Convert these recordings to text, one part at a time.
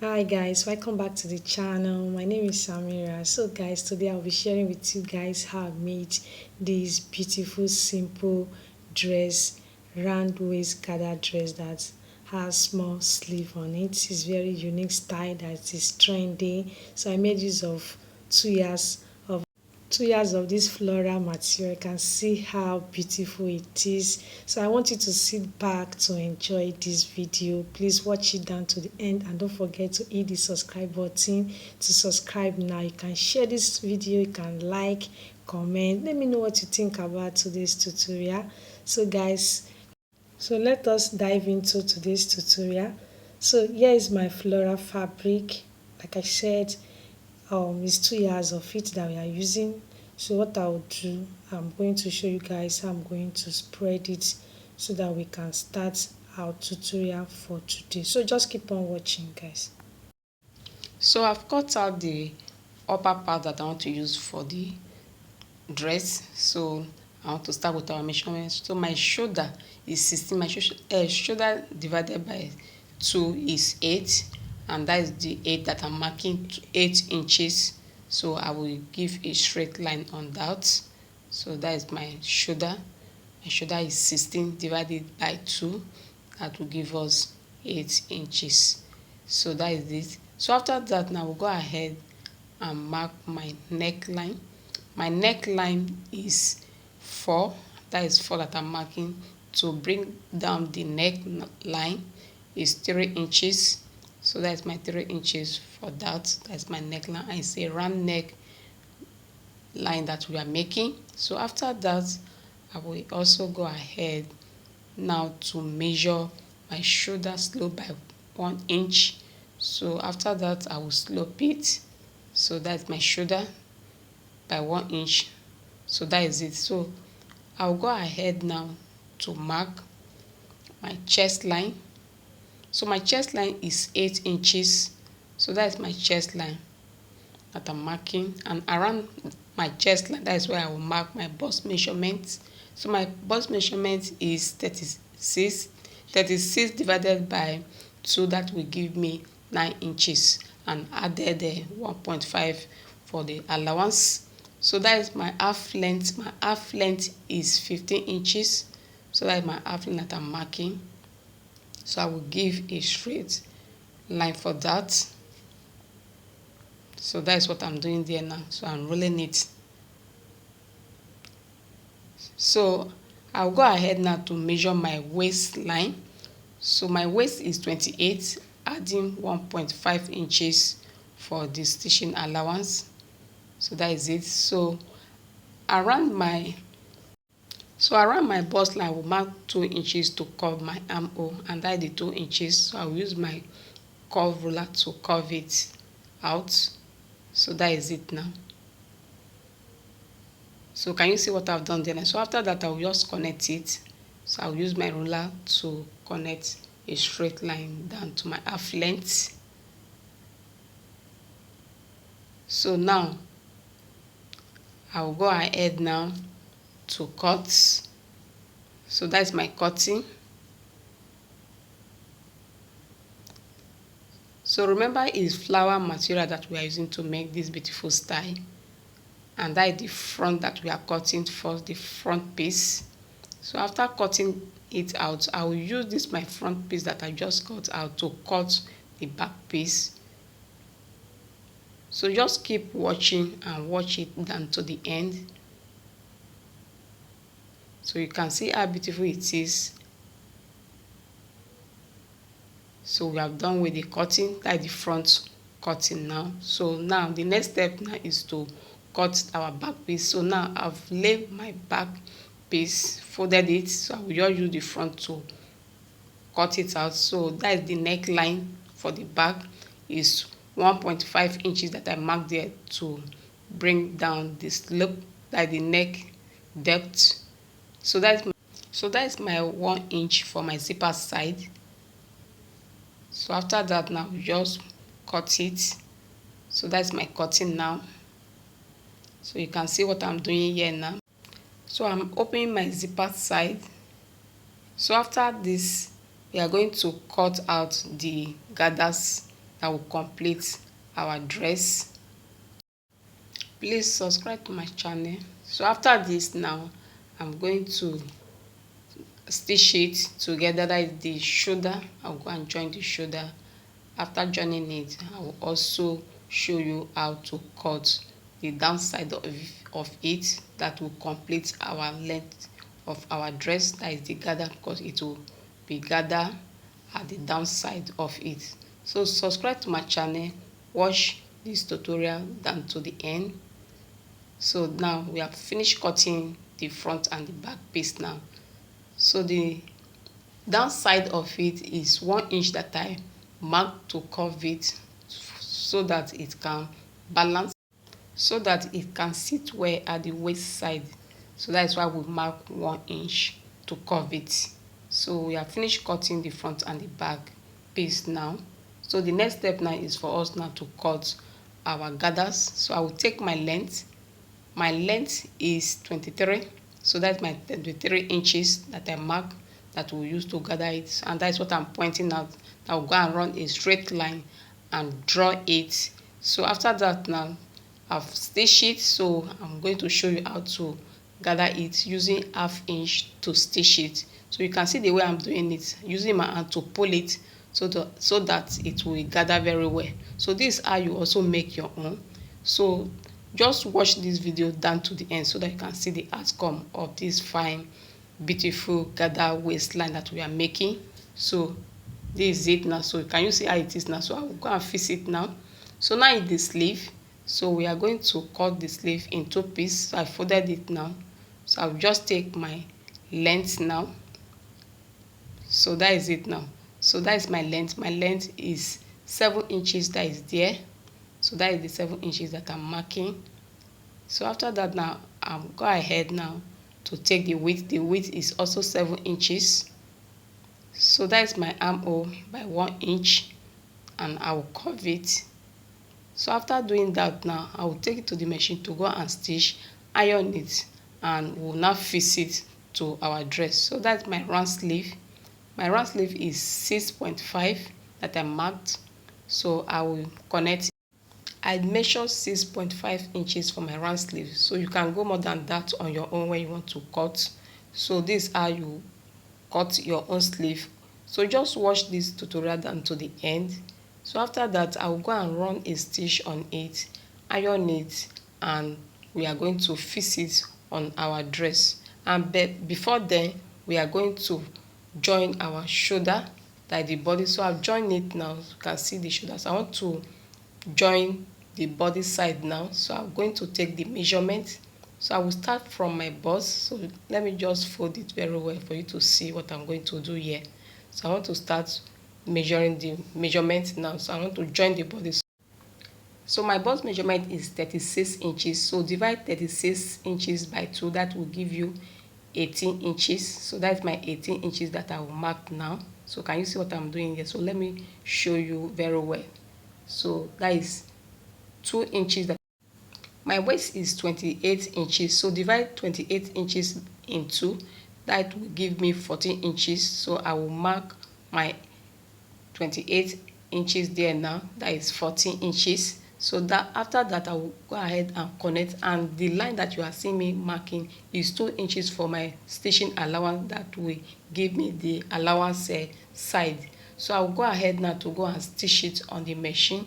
Hi guys, welcome back to the channel. My name is Samira. So guys, today I'll be sharing with you guys how I made this beautiful simple dress, round waist gathered dress that has small sleeve on it. It's very unique style that is trendy. So I made use of 2 years 2 years of this floral material. You can see how beautiful it is. So I want you to sit back to enjoy this video. Please watch it down to the end and don't forget to hit the subscribe button to subscribe now. You can share this video, you can like, comment. Let me know what you think about today's tutorial. So guys, let us dive into today's tutorial. So here is my floral fabric. Like I said, it's 2 years of it that we are using. So what I'll do, I'm going to show you guys how I'm going to spread it so that we can start our tutorial for today. So just keep on watching, guys. So I've cut out the upper part that I want to use for the dress. So I want to start with our measurements. So my shoulder is 16. My shoulder divided by 2 is 8, and that is the 8 that I'm marking, 8 inches. So I will give a straight line on that. So that is my shoulder. My shoulder is 16 divided by 2. That will give us 8 inches. So that is it. So after that, now we'll go ahead and mark my neckline. My neckline is 4. That is 4 that I'm marking. To bring down the neckline is 3 inches. So that's my 3 inches for that. That's my neckline. And it's a round neck line that we are making. So after that, I will also go ahead now to measure my shoulder slope by 1 inch. So after that, I will slope it. So that's my shoulder by 1 inch. So that is it. So I'll go ahead now to mark my chest line. So my chest line is 8 inches. So that's my chest line that I'm marking. And around my chest line, that is where I will mark my bust measurement. So my bust measurement is 36. 36 divided by 2, that will give me 9 inches. And added 1.5 for the allowance. So that is my half length. My half length is 15 inches. So that is my half length that I'm marking. So I will give a straight line for that. So that is what I'm doing there now. So I'm rolling it. So I'll go ahead now to measure my waistline. So my waist is 28, adding 1.5 inches for the stitching allowance. So that is it. So around my bust line, I will mark 2 inches to curve my armhole, and that is the 2 inches. So I will use my curve ruler to curve it out. So that is it now. So can you see what I've done there? So after that, I will just connect it. So I'll use my ruler to connect a straight line down to my half length. So now I will go ahead now to cut. So that's my cutting. So remember, it's flower material that we are using to make this beautiful style, and that is the front that we are cutting first, the front piece. So after cutting it out, I will use this my front piece that I just cut out to cut the back piece. So just keep watching and watch it down to the end, so you can see how beautiful it is. So we have done with the cutting, like the front cutting now. So now the next step now is to cut our back piece. So now I've laid my back piece, folded it. So I will just use the front to cut it out. So that is the neckline for the back, is 1.5 inches that I marked there to bring down the slope, like the neck depth. So that's my 1 inch for my zipper side. So after that, now we just cut it. So that's my cutting now. So you can see what I'm doing here now. So I'm opening my zipper side. So after this, we are going to cut out the gathers that will complete our dress. Please subscribe to my channel. So after this now, I'm going to stitch it together. That is the shoulder. I'll go and join the shoulder. After joining it, I will also show you how to cut the downside of it. That will complete our length of our dress. That is the gather, because it will be gather at the downside of it. So subscribe to my channel, watch this tutorial down to the end. So now we have finished cutting the front and the back piece now. So the downside of it is 1 inch that I mark to curve it, so that it can balance, so that it can sit well at the waist side. So that is why we mark 1 inch to curve it. So we have finished cutting the front and the back piece now. So the next step now is for us now to cut our gathers. So I will take my length. My length is 23. So that's my 23 inches that I mark, that we'll use to gather it. And that's what I'm pointing out. I'll go and run a straight line and draw it. So after that now, I've stitched it. So I'm going to show you how to gather it using 1/2 inch to stitch it. So you can see the way I'm doing it, using my hand to pull it so that it will gather very well. So this is how you also make your own. So just watch this video down to the end so that you can see the outcome of this fine, beautiful gather waistline that we are making. So this is it now. So can you see how it is now? So I will go and fix it now. So now is the sleeve. So we are going to cut the sleeve in 2 pieces. So I folded it now. So I'll just take my length now. So that is it now. So that is my length. My length is 7 inches. That is there. So that is the 7 inches that I'm marking. So after that now, I'll go ahead now to take the width. The width is also 7 inches. So that is my armhole by 1 inch, and I will curve it. So after doing that now, I will take it to the machine to go and stitch, iron it, and we'll now fix it to our dress. So that's my round sleeve. My round sleeve is 6.5 that I marked. So I will connect. I measured 6.5 inches for my round sleeve. So you can go more than that on your own when you want to cut. So this is how you cut your own sleeve. So just watch this tutorial down to the end. So after that, I will go and run a stitch on it, iron it, and we are going to fix it on our dress. And before then, we are going to join our shoulder, like the body. So I've joined it now. You can see the shoulders. I want to join the body side now. So I'm going to take the measurement. So I will start from my bust. So let me just fold it very well for you to see what I'm going to do here. So I want to start measuring the measurement now. So I want to join the body. So my bust measurement is 36 inches. So divide 36 inches by 2. That will give you 18 inches. So that's my 18 inches that I will mark now. So can you see what I'm doing here? So let me show you very well. So that is 2 inches. My waist is 28 inches. So divide 28 inches in 2. That will give me 14 inches. So I will mark my 28 inches there now. That is 14 inches. So that after that, I will go ahead and connect, and the line that you are seeing me marking is 2 inches for my stitching allowance. That will give me the allowance side. So I will go ahead now to go and stitch it on the machine,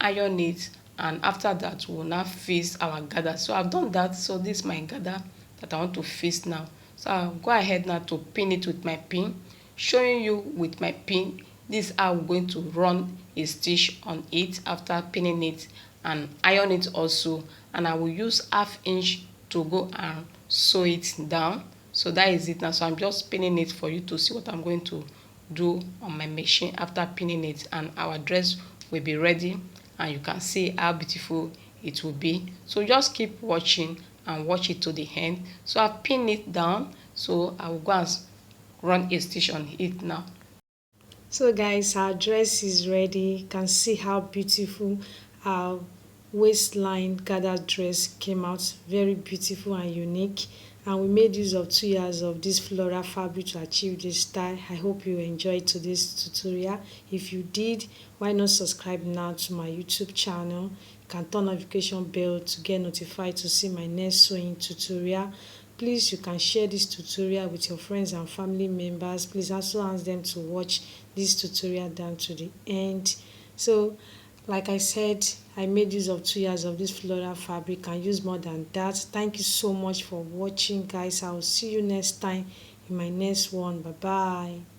iron it, and after that we will now fix our gather. So I've done that. So this is my gather that I want to fix now. So I'll go ahead now to pin it with my pin, showing you with my pin. This is how I'm going to run a stitch on it after pinning it, and iron it also, and I will use 1/2 inch to go and sew it down. So that is it now. So I'm just pinning it for you to see what I'm going to do on my machine after pinning it, and our dress will be ready, and you can see how beautiful it will be. So just keep watching and watch it to the end. So I've pinned it down. So I will go and run a stitch on it now. So guys, our dress is ready. You can see how beautiful our waistline gathered dress came out. Very beautiful and unique. and we made use of 2 years of this floral fabric to achieve this style. I hope you enjoyed today's tutorial. If you did, why not subscribe now to my YouTube channel. You can turn notification bell to get notified to see my next sewing tutorial. Please, you can share this tutorial with your friends and family members. Please also ask them to watch this tutorial down to the end. So like I said, I made use of 2 years of this floral fabric and use more than that. Thank you so much for watching, guys. I will see you next time in my next one. Bye bye.